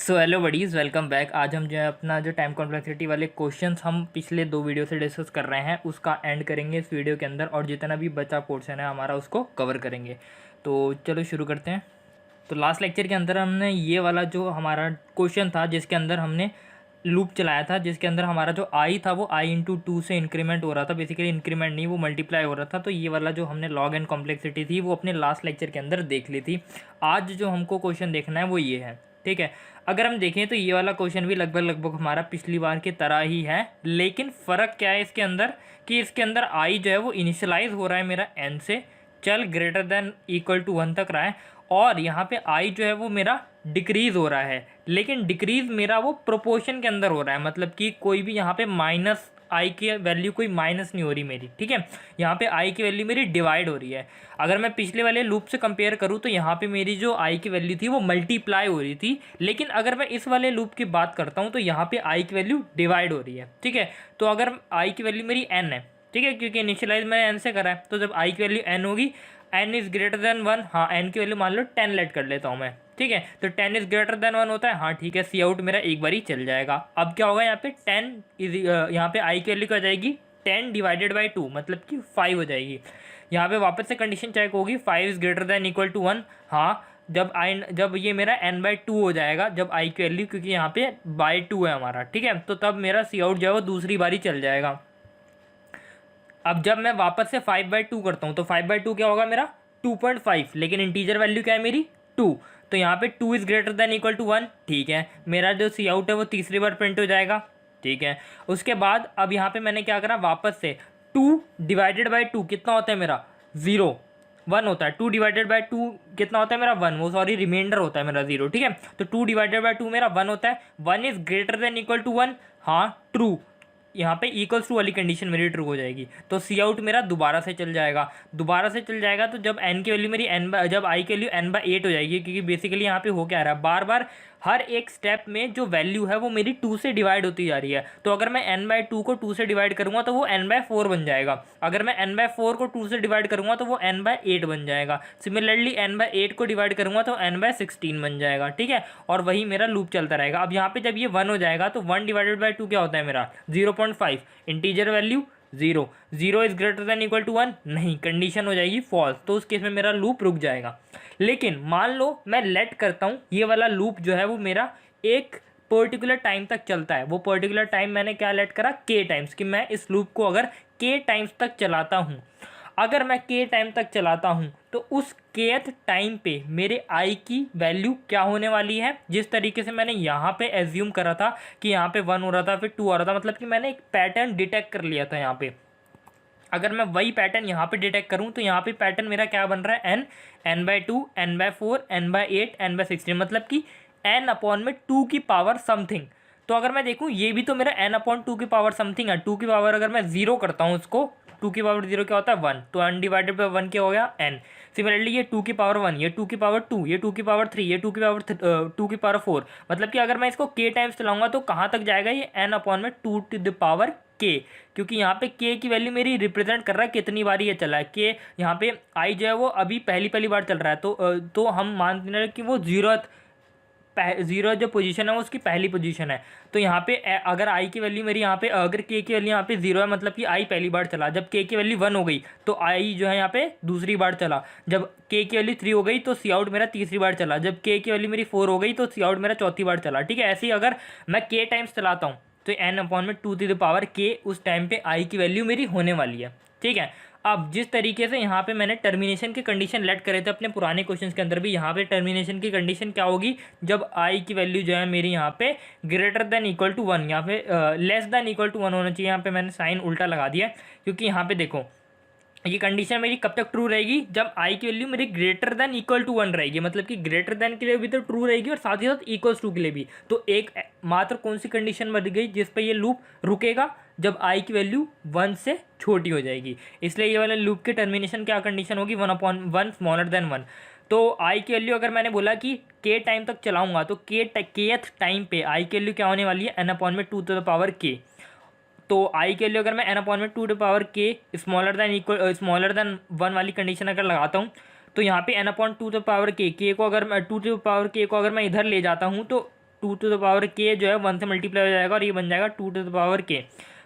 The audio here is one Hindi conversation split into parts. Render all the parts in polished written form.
So hello buddies, welcome back. आज हम जो है अपना जो टाइम कॉम्प्लेक्सिटी वाले क्वेश्चंस हम पिछले 2 वीडियो से डिस्कस कर रहे हैं उसका एंड करेंगे इस वीडियो के अंदर, और जितना भी बचा पोर्शन है हमारा उसको कवर करेंगे। तो चलो शुरू करते हैं। तो लास्ट लेक्चर के अंदर हमने ये वाला जो हमारा क्वेश्चन था जिसके अंदर हमने लूप चलाया था, जिसके अंदर हमारा जो आई था वो i/2 से इंक्रीमेंट हो रहा था। बेसिकली इंक्रीमेंट नहीं, वो मल्टीप्लाई हो रहा था। तो ये वाला जो हमने लॉग एंड कॉम्प्लेक्सिटी थी वो अपने लास्ट लेक्चर के अंदर देख ली थी। आज जो हमको क्वेश्चन देखना है वो ये है, ठीक है। अगर हम देखें तो ये वाला क्वेश्चन भी लगभग हमारा पिछली बार की तरह ही है, लेकिन फ़र्क क्या है इसके अंदर कि इसके अंदर आई जो है वो इनिशियलाइज हो रहा है मेरा n से, चल ग्रेटर देन इक्वल टू 1 तक रहा है, और यहाँ पे आई जो है वो मेरा डिक्रीज़ हो रहा है। लेकिन डिक्रीज़ मेरा वो प्रोपोर्शन के अंदर हो रहा है, मतलब कि कोई भी यहाँ पे माइनस आई की वैल्यू कोई माइनस नहीं हो रही मेरी, ठीक है। यहाँ पे आई की वैल्यू मेरी डिवाइड हो रही है। अगर मैं पिछले वाले लूप से कंपेयर करूँ तो यहाँ पे मेरी जो आई की वैल्यू थी वो मल्टीप्लाई हो रही थी, लेकिन अगर मैं इस वाले लूप की बात करता हूँ तो यहाँ पे आई की वैल्यू डिवाइड हो रही है, ठीक है। तो अगर आई की वैल्यू मेरी एन है, ठीक है, क्योंकि इनिशियलाइज मैंने एन से करा है, तो जब आई की वैल्यू एन होगी, एन इज़ ग्रेटर देन 1, हाँ एन की वैल्यू मान लो 10 लेट कर लेता हूँ मैं, ठीक है। तो 10 इज़ ग्रेटर देन 1 होता है, हाँ ठीक है, सी आउट मेरा एक बार ही चल जाएगा। अब क्या होगा यहाँ पे 10 इज यहाँ पे आई की वैल्यू क्या हो जाएगी 10 डिवाइडेड बाई 2, मतलब कि 5 हो जाएगी। यहाँ पे वापस से कंडीशन चेक होगी, 5 is greater than equal to 1, हाँ जब ये मेरा n/2 हो जाएगा, जब आई की वैल्यू, क्योंकि यहाँ पे बाई 2 है हमारा, ठीक है, तो तब मेरा सी आउट जो है वो दूसरी बारी चल जाएगा। अब जब मैं वापस से 5/2 करता हूँ तो 5/2 क्या होगा मेरा 2.5, लेकिन इंटीजर वैल्यू क्या है मेरी 2, तो यहाँ पे 2 is greater than equal to 1, ठीक है। मेरा जो सी आउट है वो तीसरी बार प्रिंट हो जाएगा, ठीक है। उसके बाद अब यहाँ पे मैंने क्या करा, वापस से 2 डिवाइडेड बाई 2 कितना होता है मेरा 0, 1 होता है। 2 डिवाइडेड बाई 2 कितना होता है मेरा 1, वो सॉरी रिमाइंडर होता है मेरा 0, ठीक है। तो 2 डिवाइडेड बाई 2 मेरा 1 होता है। 1 is greater than equal to 1, हाँ ट्रू, यहाँ पे इक्वल्स टू वाली कंडीशन मेरी ट्रू हो जाएगी, तो सी आउट मेरा दोबारा से चल जाएगा। दोबारा से चल जाएगा तो जब एन की वैल्यू मेरी जब आई की वैल्यू n/8 हो जाएगी, क्योंकि बेसिकली यहाँ पे हो क्या रहा है, बार बार हर एक स्टेप में जो वैल्यू है वो मेरी 2 से डिवाइड होती जा रही है। तो अगर मैं n/2 को 2 से डिवाइड करूँगा तो वो n/4 बन जाएगा। अगर मैं n/4 को 2 से डिवाइड करूँगा तो वो n/8 बन जाएगा। सिमिलरली n/8 को डिवाइड करूँगा तो n/16 बन जाएगा, ठीक है। और वही मेरा लूप चलता रहेगा। अब यहाँ पे जब ये 1 हो जाएगा तो 1 डिवाइडेड बाई 2 क्या होता है मेरा 0.5, integer value 0, 0 is greater than equal to 1, नहीं, कंडीशन हो जाएगी फॉल्स, तो उस केस में मेरा लूप रुक जाएगा। लेकिन मान लो मैं लेट करता हूँ, ये वाला लूप जो है वो मेरा एक पर्टिकुलर टाइम तक चलता है। वो पर्टिकुलर टाइम मैंने क्या लेट करा, k टाइम्स, कि मैं इस लूप को अगर k टाइम्स तक चलाता हूँ, अगर मैं k टाइम तक चलाता हूँ तो उस kth टाइम पे मेरे i की वैल्यू क्या होने वाली है। जिस तरीके से मैंने यहाँ पे एज्यूम करा था कि यहाँ पे 1 हो रहा था फिर 2 आ रहा था, मतलब कि मैंने एक पैटर्न डिटेक्ट कर लिया था यहाँ पे। अगर मैं वही पैटर्न यहाँ पे डिटेक्ट करूँ तो यहाँ पे पैटर्न मेरा क्या बन रहा है, n/2, n/4, n/8, n/16, मतलब कि n में 2 की पावर समथिंग। तो अगर मैं देखूँ ये भी तो मेरा n/2 की पावर समथिंग है। 2 की पावर अगर मैं 0 करता हूँ उसको, 2 की पावर 0 क्या होता है 1, तो n डिवाइडेड बाई 1 क्या हो गया n। सिमिलरली ये 2 की पावर 1, ये 2 की पावर 2, ये 2 की पावर 3, ये 2 की पावर 2 की पावर 4, मतलब कि अगर मैं इसको k टाइम्स चलाऊंगा तो कहाँ तक जाएगा ये n में 2 टू द पावर k, क्योंकि यहाँ पे k की वैल्यू मेरी रिप्रेजेंट कर रहा है कितनी बार ये चला है। k यहाँ पे i जो है वो अभी पहली बार चल रहा है, तो हम मानते हैं कि वो जीरो जो पोजीशन है वो उसकी पहली पोजीशन है। तो यहाँ पे अगर आई की वैल्यू मेरी यहाँ पे, अगर के की वैल्यू यहाँ पे 0 है, मतलब कि आई पहली बार चला। जब के की वैल्यू 1 हो गई तो आई जो है यहाँ पे दूसरी बार चला। जब के की वैल्यू 3 हो गई तो सी आउट मेरा तीसरी बार चला। जब के की वैल्यू मेरी 4 हो गई तो सी आउट मेरा चौथी बार चला, ठीक है। ऐसे ही अगर मैं के टाइम्स चलाता हूँ तो n में 2 टू द पावर k उस टाइम पे आई की वैल्यू मेरी होने वाली है, ठीक है। अब जिस तरीके से यहाँ पे मैंने टर्मिनेशन की कंडीशन लेट करे थे अपने पुराने क्वेश्चंस के अंदर भी, यहाँ पे टर्मिनेशन की कंडीशन क्या होगी, जब आई की वैल्यू जो है मेरी यहाँ पे ग्रेटर देन इक्वल टू 1, यहाँ पे लेस देन इक्वल टू 1 होना चाहिए। यहाँ पे मैंने साइन उल्टा लगा दिया क्योंकि यहाँ पे देखो ये कंडीशन मेरी कब तक ट्रू रहेगी, जब आई की वैल्यू मेरी ग्रेटर देन इक्वल टू 1 रहेगी, मतलब कि ग्रेटर देन के लिए भी तो ट्रू रहेगी और साथ ही साथ इक्वल्स टू के लिए भी। तो एक मात्र कौन सी कंडीशन बन गई जिस पे ये लूप रुकेगा, जब आई की वैल्यू 1 से छोटी हो जाएगी। इसलिए ये वाला लूप की टर्मिनेशन क्या कंडीशन होगी, 1/1 स्मॉलर देन 1। तो आई की वैल्यू अगर मैंने बोला कि k टाइम तक चलाऊंगा तो kth टाइम पे आई की वैल्यू क्या होने वाली है, n में 2 टू द पावर k। तो आई के लिए अगर मैं n में 2 to power k smaller than 1 वाली कंडीशन अगर लगाता हूँ तो यहाँ पे n/2 टू पावर k को अगर मैं 2 टू पावर k को अगर मैं इधर ले जाता हूँ तो टू टू द पावर के जो है 1 से मल्टीप्लाई हो जाएगा और ये बन जाएगा 2 टू द पावर के।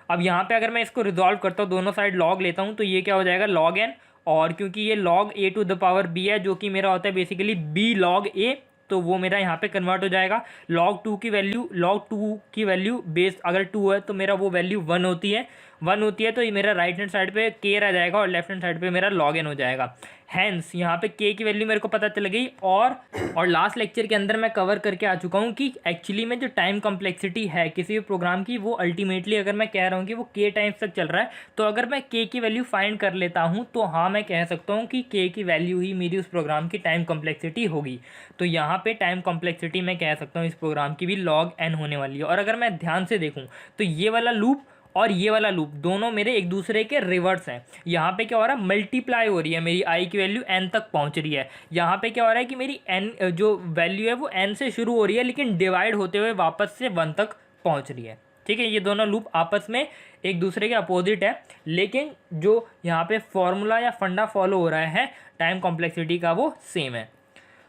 अब यहाँ पे अगर मैं इसको रिजॉल्व करता हूँ, दोनों साइड लॉग लेता हूँ, तो ये क्या हो जाएगा log n, और क्योंकि ये log a to the power b है जो कि मेरा होता है बेसिकली b log a, तो वो मेरा यहाँ पे कन्वर्ट हो जाएगा। log 2 की वैल्यू बेस अगर 2 है तो मेरा वो वैल्यू 1 होती है, 1 होती है, तो ये मेरा राइट हैंड साइड पे k रह जाएगा और लेफ्ट हैंड साइड पे मेरा log n हो जाएगा। हैंस यहाँ पे k की वैल्यू मेरे को पता चल गई। और लास्ट लेक्चर के अंदर मैं कवर करके आ चुका हूँ कि एक्चुअली में जो टाइम कॉम्प्लेक्सिटी है किसी भी प्रोग्राम की, वो अल्टीमेटली अगर मैं कह रहा हूँ कि वो k टाइम्स तक चल रहा है, तो अगर मैं k की वैल्यू फाइंड कर लेता हूँ तो हाँ मैं कह सकता हूँ कि k की वैल्यू ही मेरी उस प्रोग्राम की टाइम कॉम्प्लेक्सिटी होगी। तो यहाँ पे टाइम कॉम्प्लेक्सिटी मैं कह सकता हूँ इस प्रोग्राम की भी log n होने वाली है। और अगर मैं ध्यान से देखूँ तो ये वाला लूप और ये वाला लूप दोनों मेरे एक दूसरे के रिवर्स हैं। यहाँ पे क्या हो रहा है, मल्टीप्लाई हो रही है, मेरी आई की वैल्यू n तक पहुँच रही है। यहाँ पे क्या हो रहा है कि मेरी n जो वैल्यू है वो n से शुरू हो रही है लेकिन डिवाइड होते हुए वापस से 1 तक पहुँच रही है। ठीक है, ये दोनों लूप आपस में एक दूसरे के अपोजिट है, लेकिन जो यहाँ पे फॉर्मूला या फंडा फॉलो हो रहा है टाइम कॉम्प्लेक्सिटी का वो सेम है।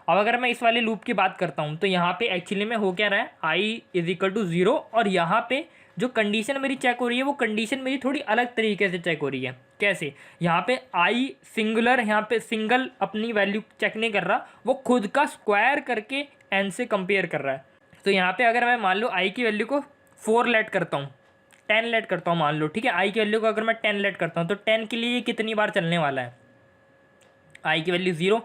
अब अगर मैं इस वाले लूप की बात करता हूँ तो यहाँ पे एक्चुअली में हो क्या रहा है, i = 0, और यहाँ पे जो कंडीशन मेरी चेक हो रही है वो कंडीशन मेरी थोड़ी अलग तरीके से चेक हो रही है। कैसे, यहाँ पे i सिंगुलर, यहाँ पे सिंगल अपनी वैल्यू चेक नहीं कर रहा, वो खुद का स्क्वायर करके n से कंपेयर कर रहा है। तो यहाँ पे अगर मैं मान लो i की वैल्यू को 4 लेट करता हूँ, 10 लेट करता हूँ मान लो, ठीक है, i की वैल्यू को अगर मैं 10 लेट करता हूँ तो 10 के लिए ये कितनी बार चलने वाला है, i की वैल्यू 0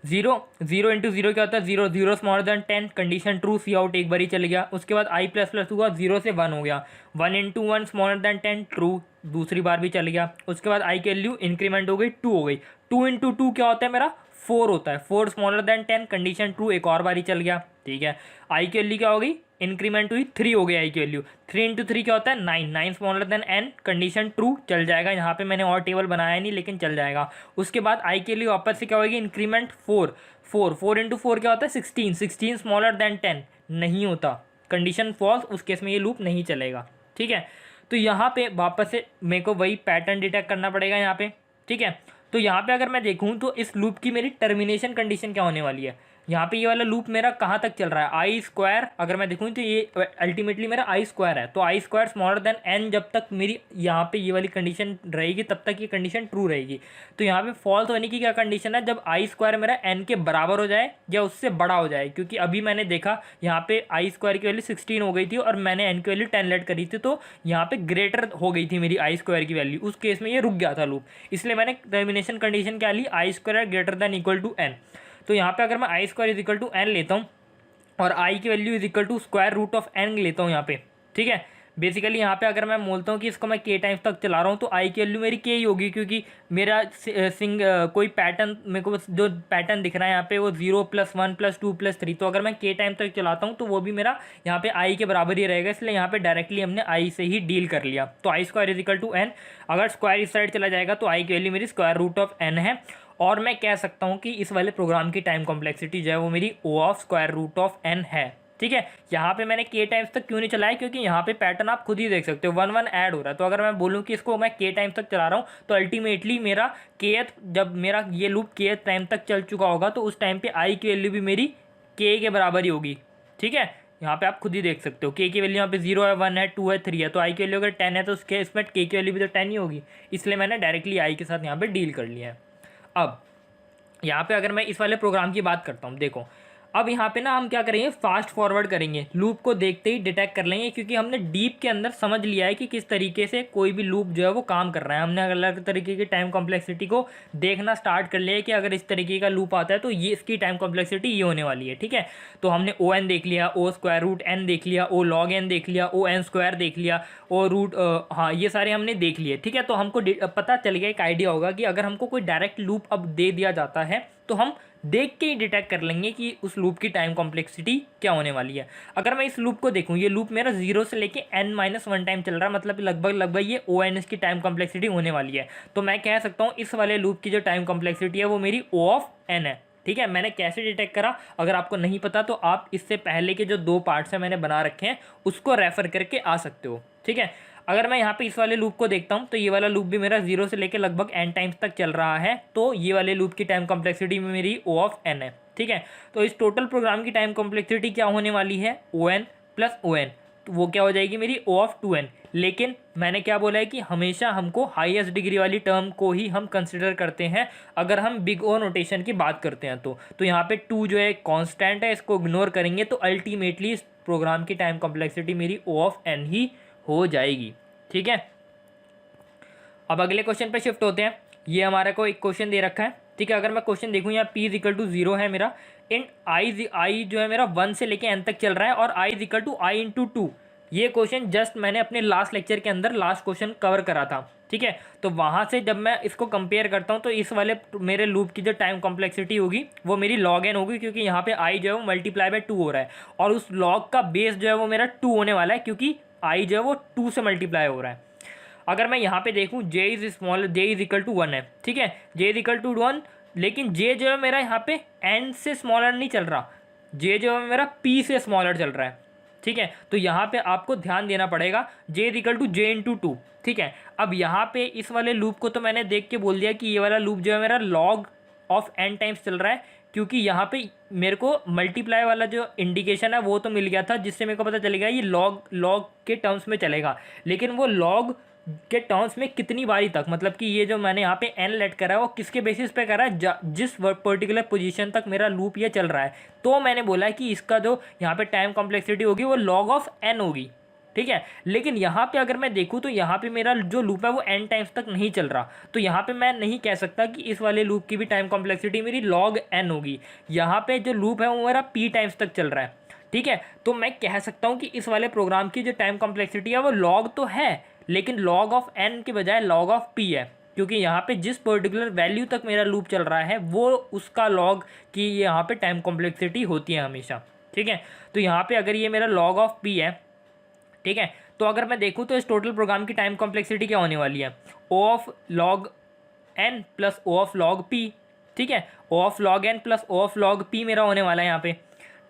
0 0 इंटू 0 क्या होता है 0 0 स्मॉलर देन 10, कंडीशन ट्रू, सी आउट एक बार ही चल गया। उसके बाद i प्लस प्लस हुआ 0 से 1 हो गया, 1 इंटू 1 स्मॉलर देन 10 ट्रू, दूसरी बार भी चल गया। उसके बाद i की वैल्यू इंक्रीमेंट हो गई 2 हो गई, 2 इंटू 2 क्या होता है मेरा 4 होता है, 4 स्मॉलर देन 10, कंडीशन ट्रू, एक और बार ही चल गया। ठीक है, i की वैल्यू क्या हो गई, इंक्रीमेंट हुई 3 हो गई i की वैल्यू, 3 इंटू 3 क्या होता है 9, 9 smaller than n, condition true, चल जाएगा। यहाँ पे मैंने और टेबल बनाया नहीं लेकिन चल जाएगा। उसके बाद i के लिए वापस से क्या होगी, इंक्रीमेंट 4, 4 इंटू 4 क्या होता है 16, 16 स्मॉलर देन 10 नहीं होता, कंडीशन फॉल्स, उस केस में ये लूप नहीं चलेगा। ठीक है, तो यहाँ पे वापस से मेरे को वही पैटर्न डिटेक्ट करना पड़ेगा यहाँ पे। ठीक है, तो यहाँ पे अगर मैं देखूँ तो इस लूप की मेरी टर्मिनेशन कंडीशन क्या होने वाली है, यहाँ पे ये वाला लूप मेरा कहाँ तक चल रहा है, आई स्क्वायर, अगर मैं देखूँ तो ये अल्टीमेटली मेरा आई स्क्वायर है, तो I square smaller than N जब तक मेरी यहाँ पे ये वाली कंडीशन रहेगी तब तक ये कंडीशन ट्रू रहेगी। तो यहाँ पे फॉल्स होने की क्या कंडीशन है, जब आई स्क्वायर मेरा एन के बराबर हो जाए या उससे बड़ा हो जाए, क्योंकि अभी मैंने देखा यहाँ पे आई स्क्वायर की वैल्यू 16 हो गई थी और मैंने एन की वैल्यू 10 लेट करी थी, तो यहाँ पे ग्रेटर हो गई थी मेरी आई स्क्वायर की वैल्यू, उस केस में ये रुक गया था लूप, इसलिए मैंने टर्मिनेशन कंडीशन क्या ली, I square greater than equal to N. तो यहाँ पे अगर मैं I square is equal to N लेता हूँ और आई की value is equal to square root of N लेता हूँ यहाँ पे, ठीक है, बेसिकली यहाँ पे अगर मैं बोलता हूँ कि इसको मैं के टाइम्स तक चला रहा हूँ तो आई की वैल्यू मेरी के ही होगी, क्योंकि मेरा कोई पैटर्न मेरे को जो पैटर्न दिख रहा है यहाँ पे वो 0 + 1 + 2 + 3, तो अगर मैं के टाइम तक चलाता हूँ तो वो भी मेरा यहाँ पे आई के बराबर ही रहेगा, इसलिए यहाँ पे डायरेक्टली हमने आई से ही डील कर लिया। तो I square is equal to N, अगर स्क्वायर इस साइड चला जाएगा तो आई की वैल्यू मेरी स्क्वायर रूट ऑफ एन है, और मैं कह सकता हूँ कि इस वाले प्रोग्राम की टाइम कॉम्प्लेक्सिटी जो है वो मेरी O of square root of N है। ठीक है, यहाँ पे मैंने के टाइम्स तक क्यों नहीं चलाया, क्योंकि यहाँ पे पैटर्न आप खुद ही देख सकते हो 1 1 ऐड हो रहा है, तो अगर मैं बोलूँ कि इसको मैं के टाइम्स तक चला रहा हूँ तो अल्टीमेटली मेरा केथ, जब मेरा ये लूप के टाइम तक चल चुका होगा तो उस टाइम पे आई की वैल्यू भी मेरी के बराबर ही होगी। ठीक है, यहाँ पे आप खुद ही देख सकते हो के की वैल्यू यहाँ पे 0 है, 1 है, 2 है, 3 है, तो आई की वैल्यू अगर 10 है तो उसके इसमें के की वैल्यू भी तो 10 ही होगी, इसलिए मैंने डायरेक्टली आई के साथ यहाँ पे डील कर लिया है। अब यहाँ पे अगर मैं इस वाले प्रोग्राम की बात करता हूँ, देखो अब यहाँ पे ना हम क्या करेंगे, फास्ट फॉरवर्ड करेंगे, लूप को देखते ही डिटेक्ट कर लेंगे, क्योंकि हमने डीप के अंदर समझ लिया है कि किस तरीके से कोई भी लूप जो है वो काम कर रहा है। हमने अलग तरीके की टाइम कॉम्प्लेक्सिटी को देखना स्टार्ट कर लिया है कि अगर इस तरीके का लूप आता है तो ये इसकी टाइम कॉम्प्लेक्सिटी ये होने वाली है। ठीक है, तो हमने ओ एन देख लिया, ओ स्क्वायर रूट एन देख लिया, ओ लॉग एन देख लिया, ओ एन स्क्वायर देख लिया, ओ रूट, हाँ ये सारे हमने देख लिए। ठीक है, तो हमको पता चल गया, एक आइडिया होगा कि अगर हमको कोई डायरेक्ट लूप अब दे दिया जाता है तो हम देख के ही डिटेक्ट कर लेंगे कि उस लूप की टाइम कॉम्प्लेक्सिटी क्या होने वाली है। अगर मैं इस लूप को देखूँ, ये लूप मेरा 0 से लेके n-1 टाइम चल रहा है, मतलब लगभग ये ओ एन की टाइम कॉम्प्लेक्सिटी होने वाली है, तो मैं कह सकता हूँ इस वाले लूप की जो टाइम कॉम्प्लेक्सिटी है वो मेरी ओ ऑफ एन है। ठीक है, मैंने कैसे डिटेक्ट करा, अगर आपको नहीं पता तो आप इससे पहले के जो 2 पार्ट्स हैं मैंने बना रखे हैं उसको रेफर करके आ सकते हो। ठीक है, अगर मैं यहाँ पे इस वाले लूप को देखता हूँ तो ये वाला लूप भी मेरा 0 से लेके लगभग n टाइम्स तक चल रहा है, तो ये वाले लूप की टाइम कॉम्प्लेक्सिटी में मेरी ओ ऑफ एन है। ठीक है। तो इस टोटल प्रोग्राम की टाइम कॉम्प्लेक्सिटी क्या होने वाली है, O N plus O N, तो वो क्या हो जाएगी मेरी ओ ऑफ टू एन। लेकिन मैंने क्या बोला है कि हमेशा हमको हाईएस्ट डिग्री वाली टर्म को ही हम कंसिडर करते हैं अगर हम बिग ओ नोटेशन की बात करते हैं तो यहाँ पे टू जो है कांस्टेंट है, इसको इग्नोर करेंगे तो अल्टीमेटली इस प्रोग्राम की टाइम कॉम्प्लेक्सिटी मेरी ओ ऑफ एन ही हो जाएगी, ठीक है। अब अगले क्वेश्चन पे शिफ्ट होते हैं। ये हमारे को एक क्वेश्चन दे रखा है, ठीक है। अगर मैं क्वेश्चन देखूँ यहाँ p इज इक्वल टू 0 है मेरा, इन आई जो है मेरा 1 से लेके n तक चल रहा है और i is equal to I into two. ये क्वेश्चन जस्ट मैंने अपने लास्ट लेक्चर के अंदर लास्ट क्वेश्चन कवर करा था, ठीक है। तो वहाँ से जब मैं इसको कंपेयर करता हूँ तो इस वाले मेरे लूप की जो टाइम कॉम्प्लेक्सिटी होगी वो मेरी लॉग एन होगी, क्योंकि यहाँ पे आई जो है वो मल्टीप्लाई बाय 2 हो रहा है और उस लॉग का बेस जो है वो मेरा 2 होने वाला है, क्योंकि आई जो है वो 2 से मल्टीप्लाई हो रहा है। अगर मैं यहाँ पे देखूँ j is small, j is equal to 1 है, ठीक है, j इज इक्वल टू 1, लेकिन j जो है मेरा यहाँ पे n से स्मॉलर नहीं चल रहा, j जो है मेरा p से स्मॉलर चल रहा है, ठीक है। तो यहाँ पे आपको ध्यान देना पड़ेगा j is equal to j into two, ठीक है। अब यहाँ पे इस वाले लूप को तो मैंने देख के बोल दिया कि ये वाला लूप जो है मेरा लॉग ऑफ n टाइम्स चल रहा है, क्योंकि यहाँ पे मेरे को मल्टीप्लाई वाला जो इंडिकेशन है वो तो मिल गया था, जिससे मेरे को पता चलेगा ये लॉग के टर्म्स में चलेगा, लेकिन वो लॉग के टर्म्स में कितनी बारी तक, मतलब कि ये जो मैंने यहाँ पे एन लेट करा है वो किसके बेसिस पे करा है, जिस पर्टिकुलर पोजीशन तक मेरा लूप ये चल रहा है। तो मैंने बोला है कि इसका जो यहाँ पे टाइम कॉम्प्लेक्सिटी होगी वो लॉग ऑफ एन होगी, ठीक है। लेकिन यहाँ पे अगर मैं देखूँ तो यहाँ पे मेरा जो लूप है वो एन टाइम्स तक नहीं चल रहा, तो यहाँ पे मैं नहीं कह सकता कि इस वाले लूप की भी टाइम कॉम्प्लेक्सिटी मेरी लॉग एन होगी। यहाँ पे जो लूप है वो मेरा पी टाइम्स तक चल रहा है, ठीक है। तो मैं कह सकता हूँ कि इस वाले प्रोग्राम की जो टाइम कॉम्प्लेक्सिटी है वो लॉग तो है, लेकिन लॉग ऑफ एन के बजाय लॉग ऑफ पी है, क्योंकि यहाँ पे जिस पर्टिकुलर वैल्यू तक मेरा लूप चल रहा है वो उसका लॉग की यहाँ पे टाइम कॉम्प्लेक्सिटी होती है हमेशा, ठीक है। तो यहाँ पे अगर ये मेरा लॉग ऑफ पी है, ठीक है, तो अगर मैं देखूँ तो इस टोटल प्रोग्राम की टाइम कॉम्प्लेक्सिटी क्या होने वाली है, O of log N plus O of log P, ठीक है। O of log N plus O of log P मेरा होने वाला है यहाँ पे,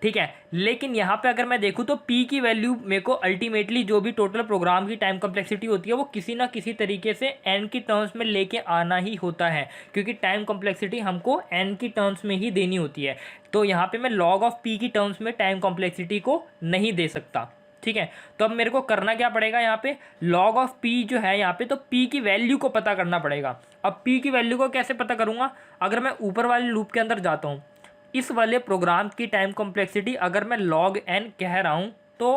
ठीक है। लेकिन यहाँ पे अगर मैं देखूँ तो p की वैल्यू मेरे को अल्टीमेटली जो भी टोटल प्रोग्राम की टाइम कॉम्प्लेक्सिटी होती है वो किसी ना किसी तरीके से n की टर्म्स में लेके आना ही होता है, क्योंकि टाइम कॉम्प्लेक्सिटी हमको n की टर्म्स में ही देनी होती है। तो यहाँ पे मैं लॉग ऑफ p की टर्म्स में टाइम कॉम्प्लेक्सिटी को नहीं दे सकता, ठीक है। तो अब मेरे को करना क्या पड़ेगा, यहाँ पे लॉग ऑफ p जो है यहाँ पे, तो p की वैल्यू को पता करना पड़ेगा। अब p की वैल्यू को कैसे पता करूँगा, अगर मैं ऊपर वाले लूप के अंदर जाता हूँ, इस वाले प्रोग्राम की टाइम कॉम्प्लेक्सिटी अगर मैं log n कह रहा हूँ तो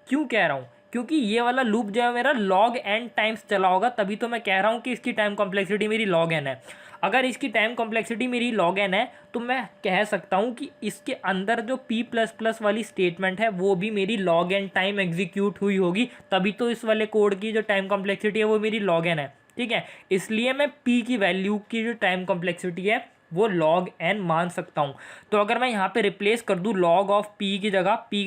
क्यों कह रहा हूँ, क्योंकि ये वाला लूप जो है मेरा log n टाइम्स चला होगा, तभी तो मैं कह रहा हूँ कि इसकी टाइम कॉम्प्लेक्सिटी मेरी log n है। अगर इसकी टाइम कॉम्प्लेक्सिटी मेरी log n है तो मैं कह सकता हूँ कि इसके अंदर जो p प्लस प्लस वाली स्टेटमेंट है वो भी मेरी log n टाइम एग्जीक्यूट हुई होगी, तभी तो इस वाले कोड की जो टाइम कॉम्प्लेक्सिटी है वो मेरी log n है, ठीक है। इसलिए मैं p की वैल्यू की जो टाइम कॉम्प्लेक्सिटी है वो log n मान सकता हूँ। तो अगर मैं यहाँ पे रिप्लेस कर दूँ log ऑफ p की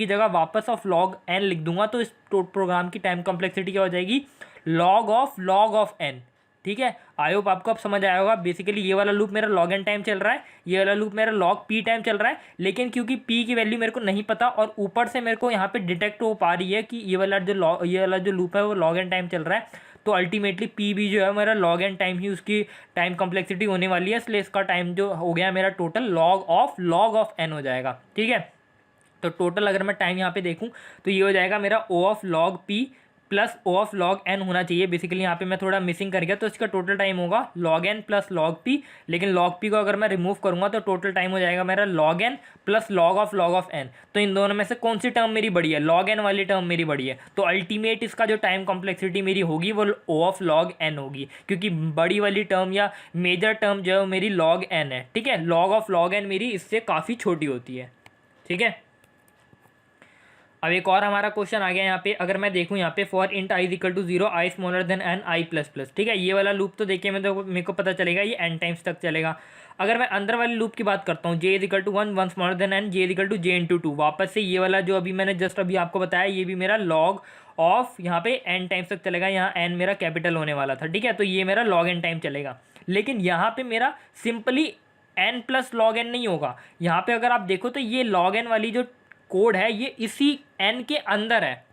जगह वापस ऑफ log n लिख दूंगा, तो इस प्रोग्राम की टाइम कॉम्प्लेक्सिटी क्या हो जाएगी, log ऑफ n, ठीक है। आई होप आपको अब समझ आया होगा। बेसिकली ये वाला लूप मेरा log n टाइम चल रहा है, ये वाला लूप मेरा log p टाइम चल रहा है, लेकिन क्योंकि p की वैल्यू मेरे को नहीं पता और ऊपर से मेरे को यहाँ पे डिटेक्ट हो पा रही है कि ये वाला जो लूप है वो log n टाइम चल रहा है, तो अल्टीमेटली पी भी जो है मेरा log n टाइम ही उसकी टाइम कॉम्प्लेक्सिटी होने वाली है, इसलिए इसका टाइम जो हो गया मेरा टोटल log ऑफ n हो जाएगा, ठीक है। तो टोटल अगर मैं टाइम यहाँ पे देखूँ तो ये हो जाएगा मेरा o of log p plus O of log N होना चाहिए। बेसिकली यहाँ पे मैं थोड़ा मिसिंग कर गया, तो इसका टोटल टाइम होगा log n plus log p, लेकिन log p को अगर मैं रिमूव करूँगा तो टोटल टाइम हो जाएगा मेरा log n plus log of n। तो इन दोनों में से कौन सी टर्म मेरी बड़ी है, log n वाली टर्म मेरी बड़ी है, तो अल्टीमेट इसका जो टाइम कॉम्प्लेक्सिटी मेरी होगी वो o ऑफ log n होगी, क्योंकि बड़ी वाली टर्म या मेजर टर्म जो है मेरी log n है, ठीक है। log ऑफ log n मेरी इससे काफ़ी छोटी होती है, ठीक है। अब एक और हमारा क्वेश्चन आ गया यहाँ पे, अगर मैं देखूँ यहाँ पे for int I equal to 0 I smaller than N I plus plus, ठीक है। ये वाला लूप तो देखिए मेरे को पता चलेगा ये एन टाइम्स तक चलेगा। अगर मैं अंदर वाले लूप की बात करता हूँ, J is equal to 1 smaller than N, J is equal to J into 2, वापस से ये वाला जो अभी मैंने जस्ट अभी आपको बताया ये भी मेरा लॉग ऑफ यहाँ पे एन टाइम्स तक चलेगा, यहाँ एन मेरा कैपिटल होने वाला था, ठीक है। तो ये मेरा लॉग एन टाइम चलेगा, लेकिन यहाँ पे मेरा simply N plus log N नहीं होगा। यहाँ पे अगर आप देखो तो ये लॉग एन वाली जो कोड है ये इसी n के अंदर है,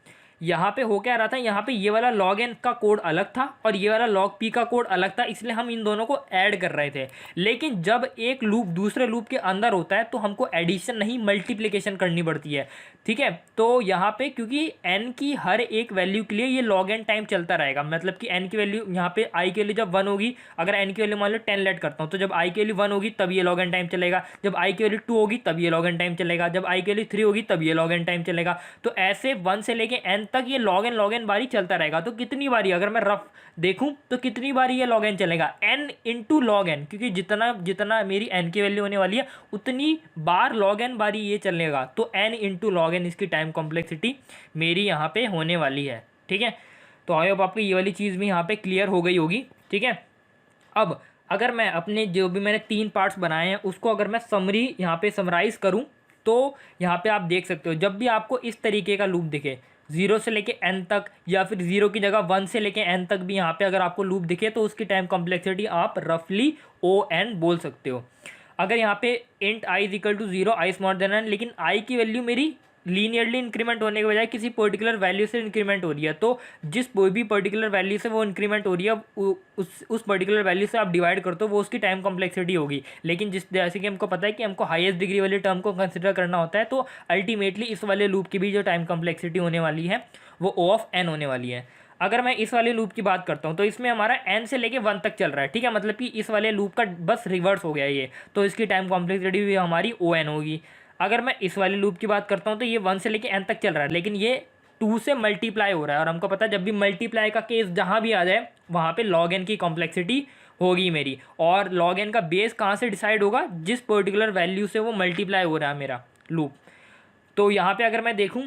यहाँ पे हो क्या रहा था, यहाँ पे ये वाला log n का कोड अलग था और ये वाला log p का कोड अलग था, इसलिए हम इन दोनों को ऐड कर रहे थे। लेकिन जब एक लूप दूसरे लूप के अंदर होता है तो हमको एडिशन नहीं मल्टीप्लिकेशन करनी पड़ती है, ठीक है। तो यहाँ पे क्योंकि n की हर एक वैल्यू के लिए ये log n टाइम चलता रहेगा, मतलब कि n की वैल्यू यहाँ पे i के लिए जब 1 होगी, अगर n की वैल्यू मान लो 10 लेट करता हूँ, तो जब i की वैल्यू 1 होगी तब ये log n टाइम चलेगा, जब i की वैल्यू 2 होगी तब ये log n टाइम चलेगा, जब i की वैल्यू 3 होगी तब ये log n टाइम चलेगा। तो ऐसे 1 से लेके n तक ये log n बारी चलता रहेगा। तो कितनी बारी, अगर मैं रफ देखूं तो कितनी बारी ये log n चलेगा, n इंटू log n, क्योंकि जितना जितना मेरी n की वैल्यू होने वाली है उतनी बार log n बारी ये चलेगा। तो n इंटू log n इसकी टाइम कॉम्प्लेक्सिटी मेरी यहाँ पे होने वाली है, ठीक है। तो आई होप आपको ये वाली चीज़ भी यहाँ पे क्लियर हो गई होगी, ठीक है। अब अगर मैं अपने जो भी मैंने 3 पार्ट्स बनाए हैं उसको अगर मैं समरी यहाँ पे समराइज़ करूँ, तो यहाँ पे आप देख सकते हो जब भी आपको इस तरीके का लूप दिखे 0 से लेके n तक, या फिर 0 की जगह 1 से लेके n तक भी यहाँ पे अगर आपको लूप दिखे तो उसकी टाइम कॉम्प्लेक्सिटी आप रफली ओ एन बोल सकते हो। अगर यहाँ पे int i is equal to 0, I small than n, लेकिन i की वैल्यू मेरी लीनियरली इंक्रीमेंट होने के बजाय किसी पर्टिकुलर वैल्यू से इंक्रीमेंट हो रही है, तो जिस कोई भी पर्टिकुलर वैल्यू से वो इंक्रीमेंट हो रही है उस पर्टिकुलर वैल्यू से आप डिवाइड करते हो, वो उसकी टाइम कॉम्प्लेक्सिटी होगी। लेकिन जिस जैसे कि हमको पता है कि हमको हाईएस्ट डिग्री वाले टर्म को कंसिडर करना होता है, तो अल्टीमेटली इस वाले लूप की भी जो टाइम कॉम्प्लेक्सिटी होने वाली है वो O ऑफ n होने वाली है। अगर मैं इस वाले लूप की बात करता हूँ तो इसमें हमारा n से लेके 1 तक चल रहा है, ठीक है, मतलब कि इस वाले लूप का बस रिवर्स हो गया ये, तो इसकी टाइम कॉम्प्लेक्सिटी भी हमारी O n होगी। अगर मैं इस वाले लूप की बात करता हूँ तो ये 1 से लेके n तक चल रहा है, लेकिन ये 2 से मल्टीप्लाई हो रहा है, और हमको पता है जब भी मल्टीप्लाई का केस जहाँ भी आ जाए वहाँ पे log n की कॉम्प्लेक्सिटी होगी मेरी। और log n का बेस कहाँ से डिसाइड होगा, जिस पर्टिकुलर वैल्यू से वो मल्टीप्लाई हो रहा है मेरा लूप। तो यहाँ पे अगर मैं देखूँ,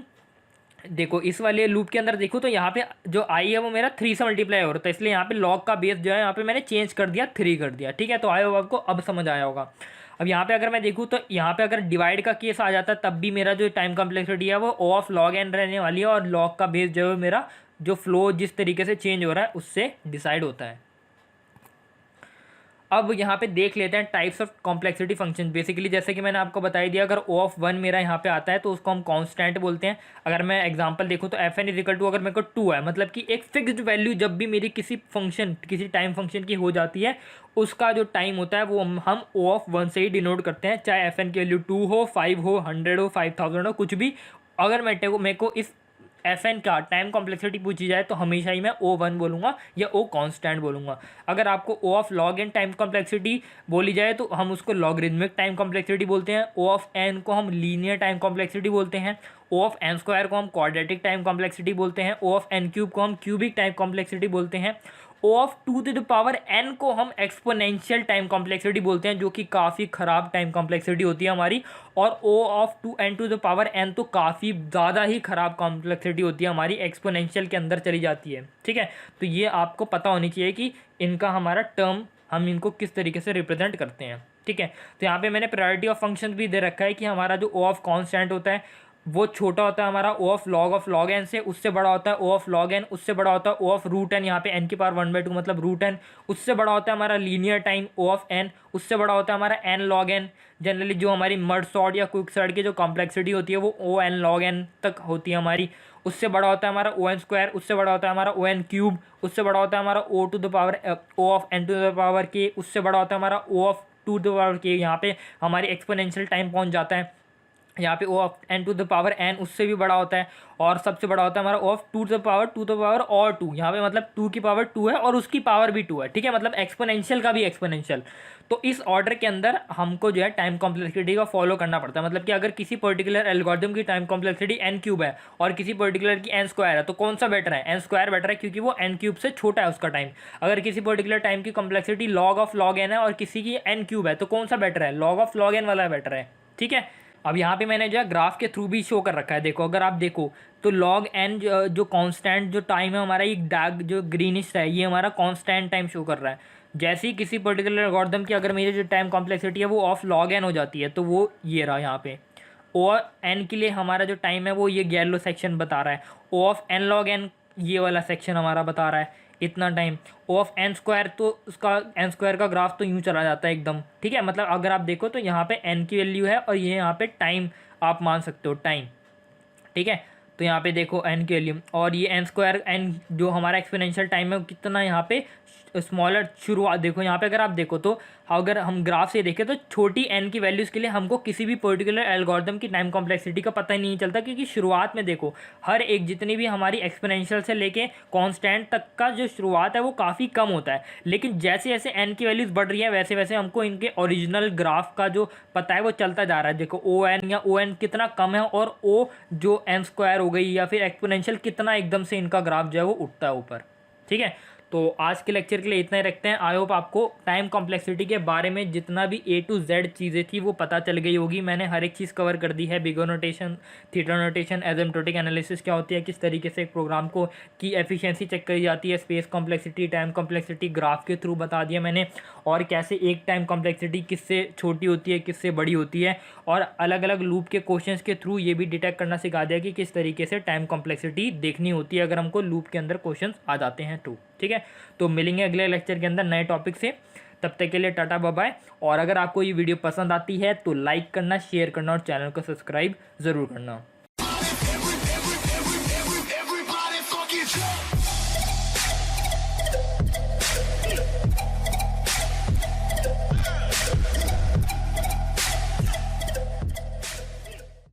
देखो इस वाले लूप के अंदर देखो तो यहाँ पे जो आई है वो मेरा 3 से मल्टीप्लाई हो रहा था, इसलिए यहाँ पे लॉग का बेस जो है यहाँ पे मैंने चेंज कर दिया, 3 कर दिया, ठीक है। तो आई होप आपको अब समझ आया होगा। अब यहाँ पे अगर मैं देखूँ तो यहाँ पे अगर डिवाइड का केस आ जाता तब भी मेरा जो टाइम कॉम्प्लेक्सिटी है वो O ऑफ log n रहने वाली है, और लॉग का बेस जो है मेरा जो फ्लो जिस तरीके से चेंज हो रहा है उससे डिसाइड होता है। अब यहाँ पे देख लेते हैं types of complexity function. Basically जैसे कि मैंने आपको बता ही दिया, अगर O ऑफ 1 मेरा यहाँ पे आता है तो उसको हम कांस्टेंट बोलते हैं। अगर मैं एग्जांपल देखूँ तो F N is equal to, अगर मेरे को 2 है, मतलब कि एक फिक्स्ड वैल्यू जब भी मेरी किसी फंक्शन किसी टाइम फंक्शन की हो जाती है उसका जो टाइम होता है वो हम O ऑफ 1 से ही डिनोट करते हैं, चाहे एफ एन की वैल्यू 2 हो, 5 हो, 100 हो, 5000 हो, कुछ भी। अगर मेरे को इस एफ एन का टाइम कॉम्प्लेक्सिटी पूछी जाए तो हमेशा ही मैं O1 बोलूँगा या O कांस्टेंट बोलूँगा। अगर आपको O of log n time complexity बोली जाए तो हम उसको लॉगरिदमिक टाइम कॉम्प्लेक्सिटी बोलते हैं, O ऑफ n को हम लीनियर टाइम कॉम्प्लेक्सिटी बोलते हैं, O ऑफ n स्क्वायर को हम क्वाड्रेटिक टाइम कॉम्प्लेक्सिटी बोलते हैं, O ऑफ n क्यूब को हम क्यूबिक टाइम कॉम्प्लेक्सिटी बोलते हैं, O of 2 to the power n को हम एक्सपोनेंशियल टाइम कॉम्प्लेक्सिटी बोलते हैं, जो कि काफ़ी ख़राब टाइम कॉम्प्लेक्सिटी होती है हमारी। और O of 2n to the power n तो काफ़ी ज़्यादा ही ख़राब कॉम्प्लेक्सिटी होती है हमारी, एक्सपोनेंशियल के अंदर चली जाती है, ठीक है। तो ये आपको पता होनी चाहिए कि इनका हमारा टर्म हम इनको किस तरीके से रिप्रेजेंट करते हैं, ठीक है। तो यहाँ पे मैंने प्रायोरिटी ऑफ फंक्शन भी दे रखा है कि हमारा जो O ऑफ कॉन्स्टेंट होता है वो छोटा होता है हमारा O ऑफ log n से, उससे बड़ा होता है O ऑफ log n, उससे बड़ा होता है O ऑफ रूट n, यहाँ पे n की पावर 1/2 मतलब रूट n, उससे बड़ा होता है हमारा linear time O of n, उससे बड़ा होता है हमारा n log n। जनरली जो हमारी मर्ज सॉर्ट या क्विक सॉर्ट की जो कॉम्प्लेक्सिटी होती है वो O n log n तक होती है हमारी। उससे बड़ा होता है हमारा O n स्क्वायर, उससे बड़ा होता है हमारा O n क्यूब, उससे बड़ा होता है हमारा O to the power O of n to the power k, उससे बड़ा होता है हमारा O of 2 to the power k। यहाँ पे हमारी एक्सपोनेंशियल टाइम पहुँच जाता है, यहाँ पे O of n to the power n उससे भी बड़ा होता है, और सबसे बड़ा होता है हमारा O of 2 to the power और 2, यहाँ पे मतलब 2 की पावर 2 है और उसकी पावर भी 2 है, ठीक है, मतलब एक्सपोनेंशियल का भी एक्सपोनेंशियल। तो इस ऑर्डर के अंदर हमको जो है टाइम कॉम्प्लेक्सिटी का फॉलो करना पड़ता है। मतलब कि अगर किसी पर्टिकुलर एल्गोरिथम की टाइम कॉम्प्लेक्सिटी n क्यूब है और किसी पर्टिकुलर की n स्क्वायर है तो कौन सा बेटर है, n स्क्वायर बेटर है, क्योंकि वो n क्यूब से छोटा है उसका टाइम। अगर किसी पर्टिकुलर टाइम की complexity log of log n है और किसी की n क्यूब है तो कौन सा बेटर है, log ऑफ log n वाला बेटर है, ठीक है। अब यहाँ पे मैंने जो है ग्राफ के थ्रू भी शो कर रखा है। देखो अगर आप देखो तो log n जो कांस्टेंट जो टाइम है हमारा, ये डार्क जो ग्रीनिश है ये हमारा कांस्टेंट टाइम शो कर रहा है। जैसे ही किसी पर्टिकुलर एल्गोरिथम की अगर मेरी जो टाइम कॉम्प्लेक्सिटी है वो ऑफ log n हो जाती है तो वो ये रहा यहाँ पे और n के लिए हमारा जो टाइम है वो ये येलो सेक्शन बता रहा है, O of n log n ये वाला सेक्शन हमारा बता रहा है इतना time. O of n square तो उसका n स्क्वायर का ग्राफ तो यूँ चला जाता है एकदम, ठीक है। मतलब अगर आप देखो तो यहाँ पे n की वैल्यू है और ये यहाँ पे टाइम आप मान सकते हो टाइम, ठीक है। तो यहाँ पे देखो एन की वैल्यू, और ये एन स्क्वायर एन जो हमारा एक्सपोनेंशियल टाइम है वो कितना यहाँ पे स्मॉलर शुरुआत, देखो यहाँ पे अगर आप देखो तो अगर हम ग्राफ से देखें तो छोटी एन की वैल्यूज़ के लिए हमको किसी भी पर्टिकुलर एल्गोरिथम की टाइम कॉम्प्लेक्सिटी का पता ही नहीं चलता, क्योंकि शुरुआत में देखो हर एक जितनी भी हमारी एक्सपोनेंशियल से लेके कांस्टेंट तक का जो शुरुआत है वो काफ़ी कम होता है, लेकिन जैसे जैसे एन की वैल्यूज़ बढ़ रही है वैसे वैसे हमको इनके ओरिजिनल ग्राफ का जो पता है वो चलता जा रहा है। देखो ओ एन या ओ एन कितना कम है और ओ जो एन स्क्वायर हो गई या फिर एक्सपोनेंशियल कितना एकदम से इनका ग्राफ जो है वो उठता है ऊपर। ठीक है, तो आज के लेक्चर के लिए इतना ही रखते हैं। आई होप आपको टाइम कॉम्प्लेक्सिटी के बारे में जितना भी A to Z चीज़ें थी वो पता चल गई होगी। मैंने हर एक चीज़ कवर कर दी है, bigger notation, theta notation, asymptotic analysis क्या होती है, किस तरीके से एक प्रोग्राम को की एफिशिएंसी चेक करी जाती है, space complexity, time complexity graph के थ्रू बता दिया मैंने, और कैसे एक टाइम कॉम्प्लेक्सिटी किससे छोटी होती है किससे बड़ी होती है, और अलग अलग लूप के क्वेश्चंस के थ्रू ये भी डिटेक्ट करना सिखा दिया कि किस तरीके से टाइम कॉम्प्लेक्सिटी देखनी होती है अगर हमको लूप के अंदर क्वेश्चंस आ जाते हैं तो। ठीक है, तो मिलेंगे अगले लेक्चर के अंदर नए टॉपिक से, तब तक के लिए टाटा बाय बाय। और अगर आपको ये वीडियो पसंद आती है तो लाइक करना, शेयर करना और चैनल को सब्सक्राइब ज़रूर करना।